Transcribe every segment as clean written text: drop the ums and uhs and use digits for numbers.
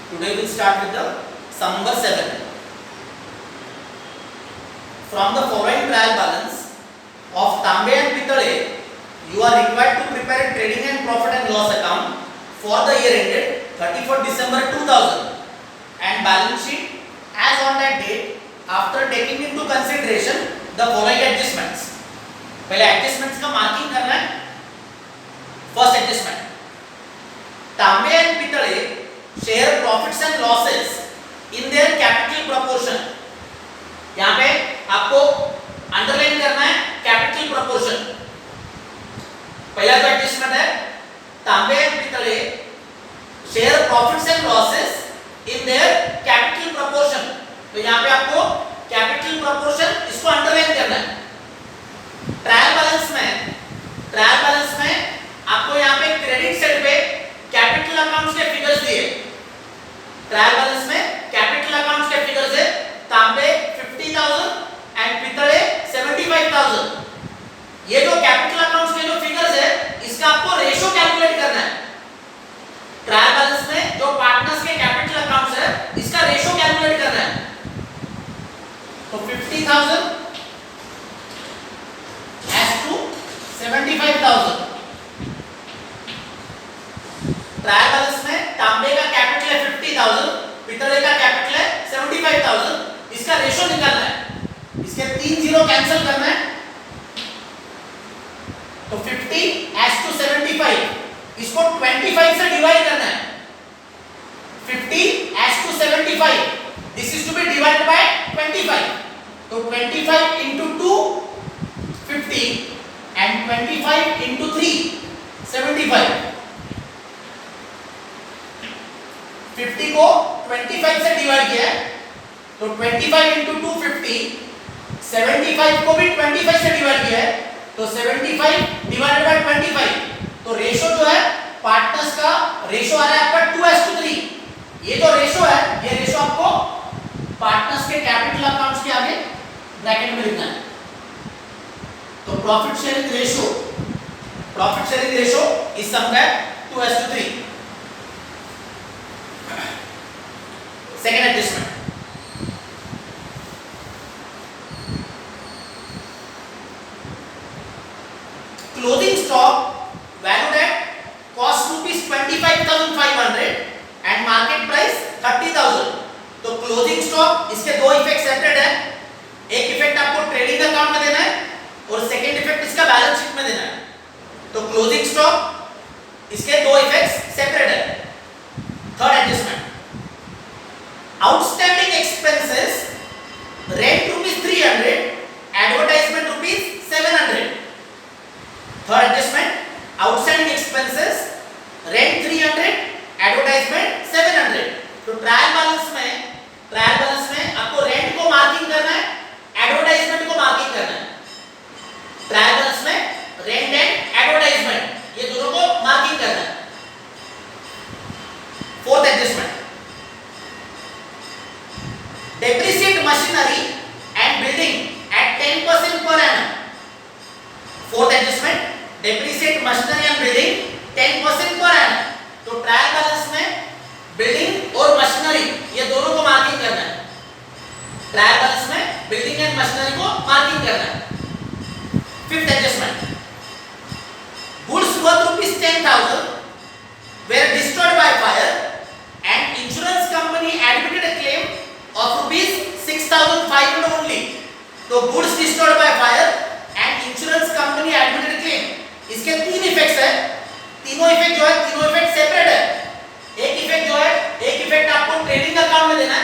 Today we will start with the sum number 7. From the following trial balance of Tambe and Pitale, you are required to prepare a trading and profit and loss account for the year ended 31st December 2000 and balance sheet as on that date after taking into consideration the following adjustments. पहले adjustments का marking करना है. First adjustment, Tambe and Pitale share profits and losses in their capital proportion. यहाँ पे आपको underline करना है capital proportion. पहला जो एडजस्टमेंट है, Tambe and Pitale share profits and losses in their capital proportion. तो यहाँ पे आपको कैपिटल प्रोपोर्शन इसको अंडरलाइन करना है. ट्रायल बैलेंस में आपको यहाँ पे क्रेडिट साइड पे कैपिटल अकाउंट्स के फिगर्स दिए. ट्रायल बैलेंस में कैपिटल अकाउंट्स के फिगर्स है तांबे 50,000 एंड पितले 75,000. ये जो कैपिटल अकाउंट्स के जो फिगर्स है इसका आपको रेशो कैलकुलेट करना है. ट्रायल बैलेंस में जो पार्टनर्स के कैपिटल अकाउंट्स है इसका रेशो कैलकुलेट करना है. तो 50,000 as to 75,000. ट्रायल बैलेंस में तांबे का कैपिटल है 50,000, पितले का कैपिटल है 75,000. इसका रेशो निकालना है. इसके 3 जीरो कैंसिल करना है. तो 50 as to 75 इसको 25 से डिवाइड करना है. 50 as to 75 this is to be divided by 25. तो 25 into 2 50 and 25 into 3 75. 50 को 25 से डिवाइड किया है तो 25 into 2 50. 75 को भी 25 से डिवाइड किया है तो 75 डिवाइडेड बाय 25. तो रेशो जो है पार्टनर्स का रेशो आ रहा है आपका 2:3. ये जो रेशो है ये रेशो आपको पार्टनर्स के कैपिटल अकाउंट्स के आगे ब्रैकेट में लिखना है. तो प्रॉफिट शेयरिंग रेशो इस सम का 2:3. Second adjustment, closing stock valued at cost rupees 25,500 and market price 30,000. तो क्लोजिंग स्टॉक इसके दो इफेक्ट सेपरेट है. एक इफेक्ट आपको ट्रेडिंग अकाउंट में देना है और सेकंड इफेक्ट इसका बैलेंस शीट में देना है. तो क्लोजिंग स्टॉक इसके दो इफेक्ट्स सेपरेट है. Third adjustment, outstanding expenses rent rupees 300, advertisement rupees 700. Third adjustment, outstanding expenses rent 300, advertisement 700. तो ट्रायल बैलेंस में आपको रेंट को मार्किंग करना है, एडवर्टाइजमेंट को मार्किंग करना है. ट्रायल बैलेंस में रेंट एंड एडवर्टाइजमेंट ये दोनों को मार्किंग करना है. Fourth adjustment, depreciate machinery and building at 10% per annum. Fourth adjustment, depreciate machinery and building 10% per annum. तो ट्रायल बैलेंस में बिल्डिंग और मशीनरी ये दोनों को मार्किंग करना है. ट्रायल बैलेंस में बिल्डिंग एंड मशीनरी को मार्किंग करना है. Fifth adjustment, goods worth rupees 10,000 were destroyed by fire and insurance company admitted a claim of rupees 6,500 only. तो goods destroyed by fire and insurance company admitted claim. इसके तीन effects है. तीनों effect separate है. एक effect आपको trading account में देना है,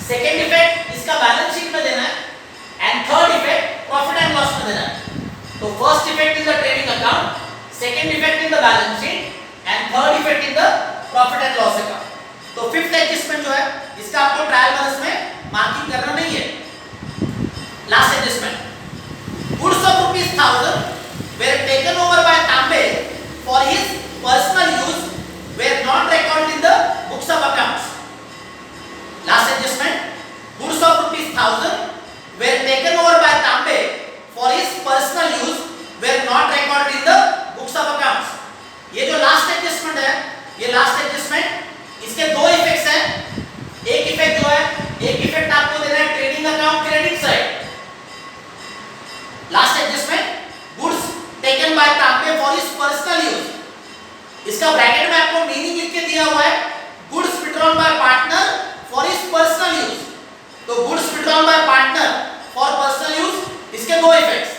सेकंड इफेक्ट इसका बैलेंस शीट में देना है and third effect profit and loss में देना है. तो first effect in the trading account, second effect in the balance sheet and third effect in the profit and loss account. तो fifth adjustment जो है इसका आपको ट्रायल बैलेंस में मार्किंग करना नहीं है. Last adjustment, goods of rupees 1,000 were taken over by Tambe for his personal use were not recorded in the books of accounts. Last adjustment, goods of rupees 1,000 were taken over by Tambe for his personal use were not recorded in the books of accounts. ये जो last adjustment है, ये last adjustment इसके दो effects इसका bracket में आपको meaning लिख के दिया हुआ है, goods withdrawn by partner for his personal use. तो goods withdrawn by partner for personal use, इसके दो इफेक्ट्स,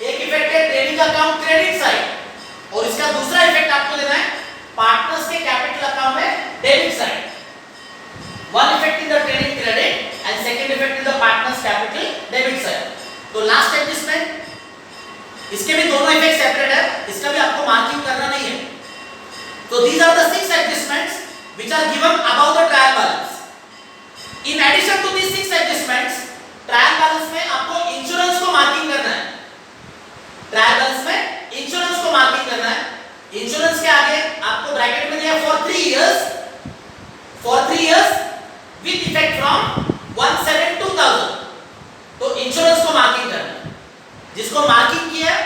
एक इफेक्ट है ट्रेडिंग अकाउंट क्रेडिट साइड, और इसका दूसरा इफेक्ट आपको लेना है पार्टनर्स के कैपिटल अकाउंट में debit side. One effect in the trading credit and second effect in the partners capital debit side. तो लास्ट एडजस्टमेंट, इसके भी दोनों इफेक्ट सेपरेट है, इसका भी आपको मार्किंग करना नहीं है। तो these are the 6 adjustments which are given above the trial balance. In addition to these 6 adjustments, trial balance में आपको इंश्योरेंस को मार्किंग करना है। ट्रायल बैलेंस में इंश्योरेंस को मार्किंग करना है। इंश्योरेंस के आगे आपको ब्रैकेट में दिया for 3 years with effect from 1/7/2000। तो इंश्योरेंस को मार्किंग करना है। जिसको मार्किंग किया है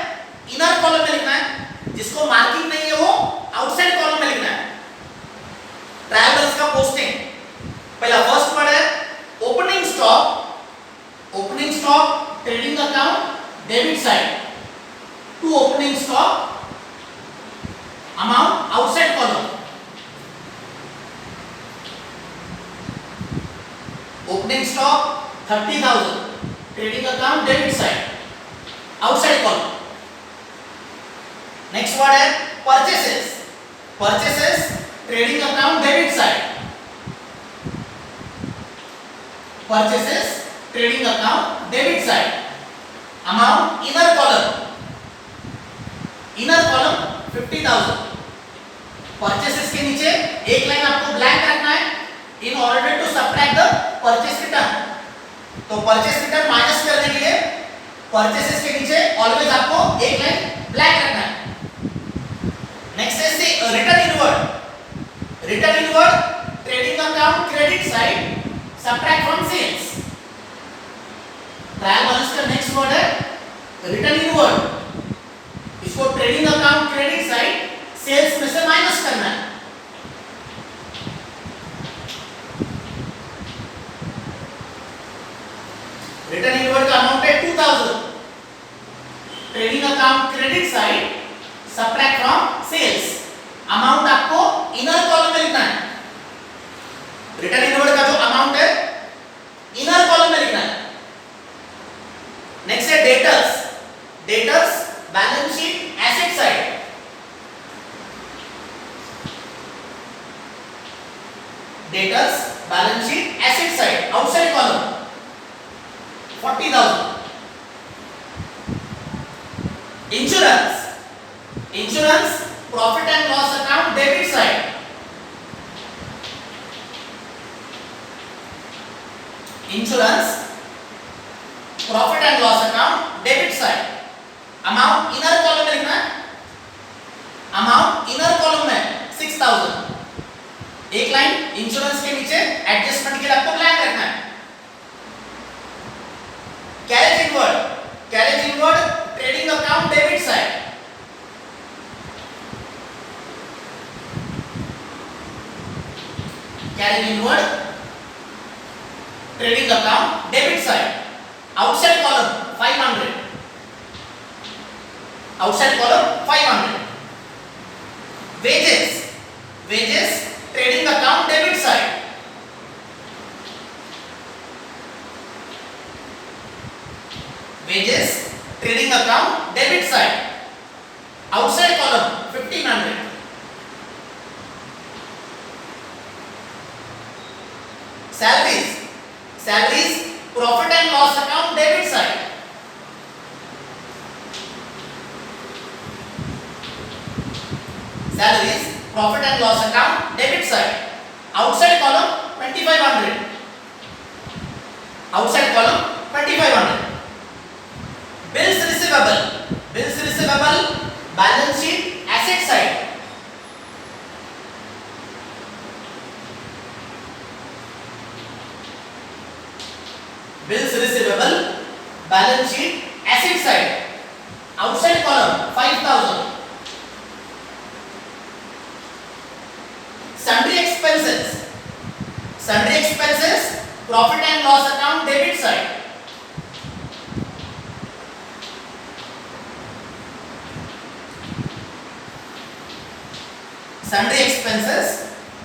इनर कॉलम में लिखना है, जिसको मार्किंग नहीं है वो आउटसाइड कॉलम में लिखना है। ट्रायल बैलेंस का पोस्टिंग, पहला फर्स्ट वर्ड है opening stock trading account debit side to opening stock amount outside column. Opening stock 30,000 trading account debit side outside column. Next word है purchases trading account debit side, purchases trading account debit side amount inner column 50,000। Purchases के नीचे एक line आपको blank रखना है in order to subtract the purchase return. तो purchase return minus करने के लिए परचेसेस के नीचे ऑलवेज आपको एक लाइन ब्लैंक रखना है। नेक्स्ट है return inward trading account credit side subtract from sales. Trial balance का नेक्स्ट वर्ड है रिटर्न इनवर्ड, इसको trading account credit side sales में से माइनस करना है। रिटर्न इनवर्ड का अमाउंट है 2000, trading account credit side subtract from sales, amount आपको इनर कॉलम में लिखना है। रिटर्न इनवर्ड का जो अमाउंट है इनर कॉलम में लिखना है। नेक्स्ट है debtors balance sheet asset side, debtors balance sheet asset side outside column 40,000। Insurance profit and loss account debit side, insurance profit and loss account debit side amount inner column में लिखना है। Amount inner column में 6,000, एक line insurance के नीचे adjustment के लिए आपको ब्लैंक रखना है। Carriage inward trading account debit side, carriage inward trading account debit side outside column 500, outside column 500। Wages trading account debit side, wages trading account debit side outside column 1500। salaries profit and loss account debit side, salaries profit and loss account debit side outside column 2500, outside column 2500। bills receivable balance sheet asset side, bills receivable balance sheet asset side outside column 5,000। sundry expenses profit and loss account debit side, Sundry expenses,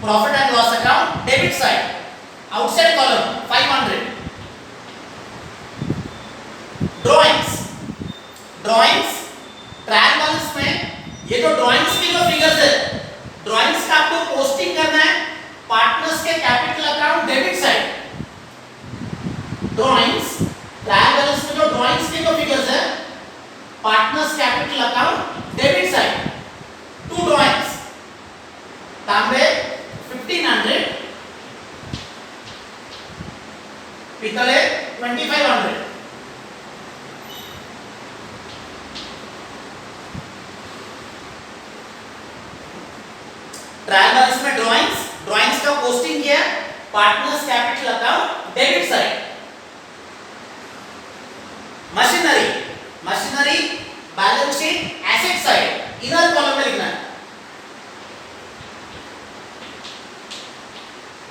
profit and loss account, debit side. Outside column 500. Drawings trial balance में ये जो drawings की जो figures है, drawings का आपको posting करना है पार्टनर्स के capital account debit side. Drawings trial balance में जो ड्राइंग्स की जो फिगर्स है partners capital account debit side. To drawings Tambe 1500, Pitle 2500. Trial balance में ड्राइंग्स का पोस्टिंग किया partners capital account debit side. Machinery balance sheet asset side inner column में लिखना है.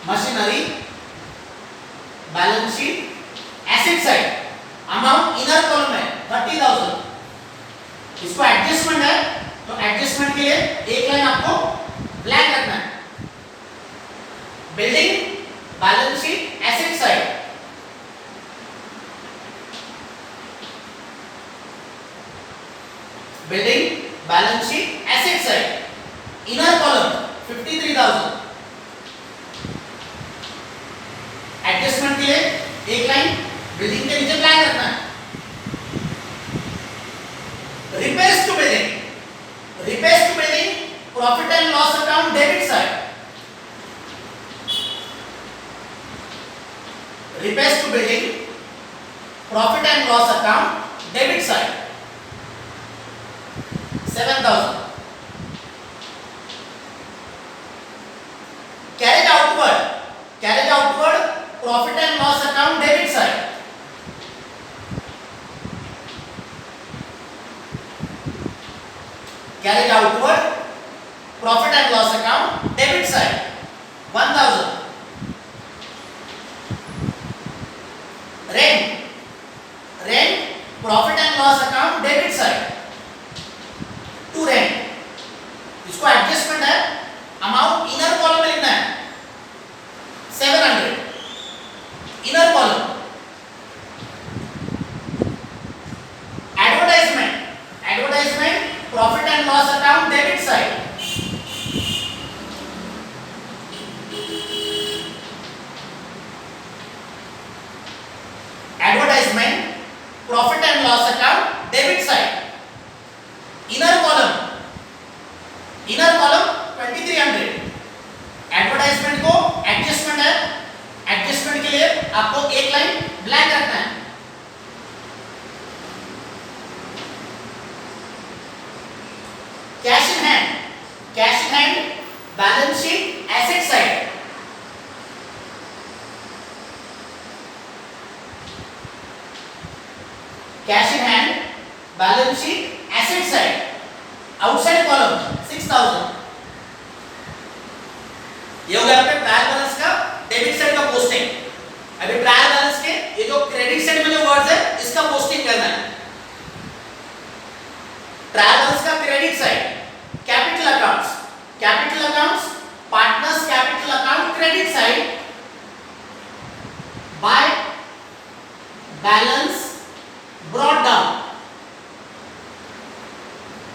Machinery balance sheet asset side amount inner column में 30,000. इसको adjustment है तो एडजस्टमेंट के लिए एक लाइन आपको ब्लैक रखना है. Building balance sheet asset side. Building balance sheet asset side inner column 53,000. Adjustment के लिए एक लाइन बिल्डिंग के नीचे ब्लैक रखना है. Repairs to building profit and loss account debit side. Repairs to building profit and loss account debit side 7,000. Carriage outward profit and loss account debit side. Carriage outward profit and loss account debit side 1,000. Rent profit and loss account debit side. To rent इसको adjustment है amount inner column में लिखना है 700 inner column. Advertisement profit and loss account debit side. Advertisement profit and loss account debit side. Inner column 2300. Advertisement को adjustment है, adjustment के लिए आपको एक लाइन ब्लैक रखना है. Cash in hand balance sheet asset side. Cash in hand balance sheet asset side. Outside column 6,000. ये हो गया आपके ट्रायल बैलेंस का डेबिट साइड का पोस्टिंग. अभी ट्रायल बैलेंस के ये जो क्रेडिट साइड में जो वर्ड्स है इसका पोस्टिंग करना है. ट्रायल बैलेंस का credit side capital accounts partners capital account credit side by balance brought down.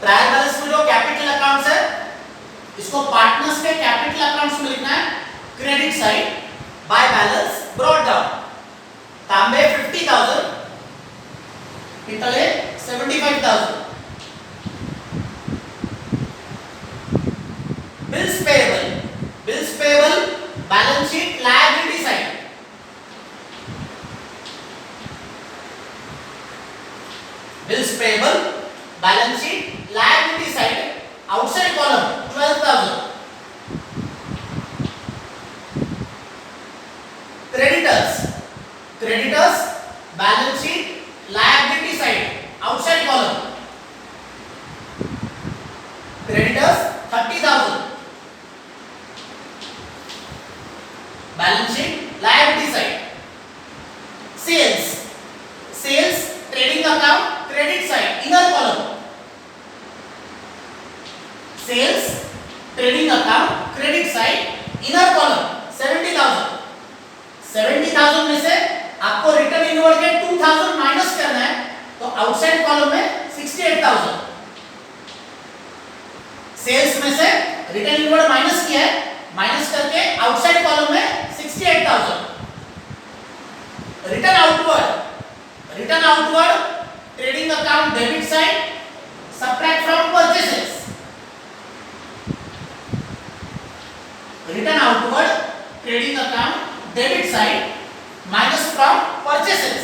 Trial balance में जो कैपिटल अकाउंट्स है इसको पार्टनर्स के कैपिटल अकाउंट्स में लिखना है credit side by balance brought down. Tambe 50,000, Pitle 75,000. Bills payable balance sheet liability side. Bills payable balance sheet liability side outside column 12,000. Creditors balance sheet liability side outside column. Creditors 30,000 balance sheet liability side. Sales trading account credit side inner column. Sales trading account inner column 70,000 में से आपको return inward के 2000 minus करना है, तो outside column में 68,000, sales में से रिटर्न इनवर्ड माइनस किया है, माइनस करके आउटसाइड कॉलम में 68,000। Return outward trading account debit side subtract from purchases, return outward trading account debit side minus from purchases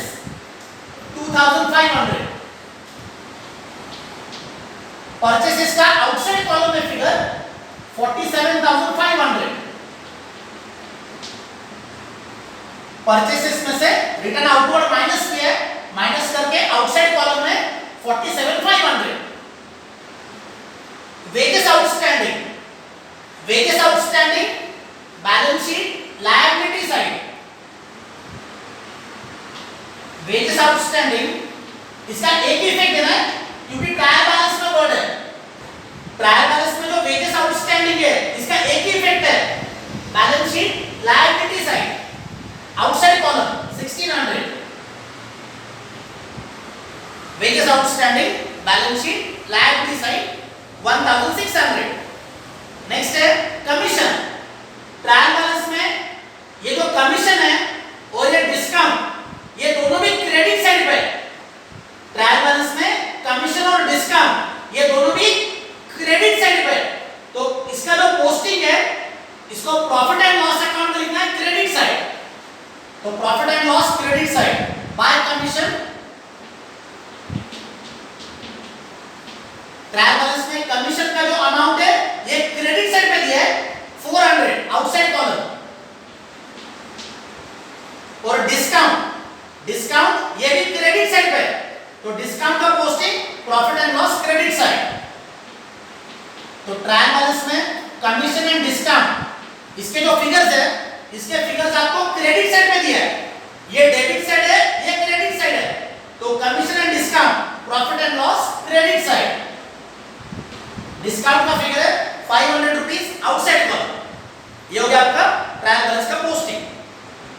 2500। purchases का आउटसाइड कॉलम में फिगर 47,500। परचेसेस में से रिटर्न आउटवर्ड माइनस किया है, माइनस करके आउटसाइड कॉलम में 47,500। Wages outstanding balance sheet liability side. Wages outstanding इसका एक ही इफेक्ट देना है, क्योंकि ट्रायल बैलेंस में वर्ड है। ट्रायल बैलेंस में जो वेजेस आउटस्टैंडिंग है इसका एक ही इफेक्ट है, balance sheet liability side outside column 1600। Wages outstanding balance sheet liability side 1600। Next है कमीशन। ट्रायल बैलेंस में ये जो कमीशन है और ये डिस्काउंट, ये दोनों भी क्रेडिट साइड पे। ट्रायल बैलेंस में कमीशन और डिस्काउंट ये दोनों भी क्रेडिट साइड पे, तो इसका जो पोस्टिंग है इसको प्रॉफिट एंड लॉस अकाउंट में लिखना है क्रेडिट साइड, तो profit and loss credit side bye commission. Trial balance में कमीशन का जो अमाउंट है ये क्रेडिट साइड पे दिया है 400 आउटसाइड कॉलम, और डिस्काउंट ये भी क्रेडिट साइड पे, तो डिस्काउंट का posting profit and loss credit side. तो ट्रायल बैलेंस में कमीशन एंड डिस्काउंट इसके जो फिगर्स है, इसके फिगर्स आपको क्रेडिट साइड पे दिया है, ये डेबिट साइड है, ये क्रेडिट साइड है, तो commission and discount profit and loss credit side. Discount का फिगर है 500 रुपीस आउटसाइड कॉलम। ये हो गया आपका ट्रायल बैलेंस का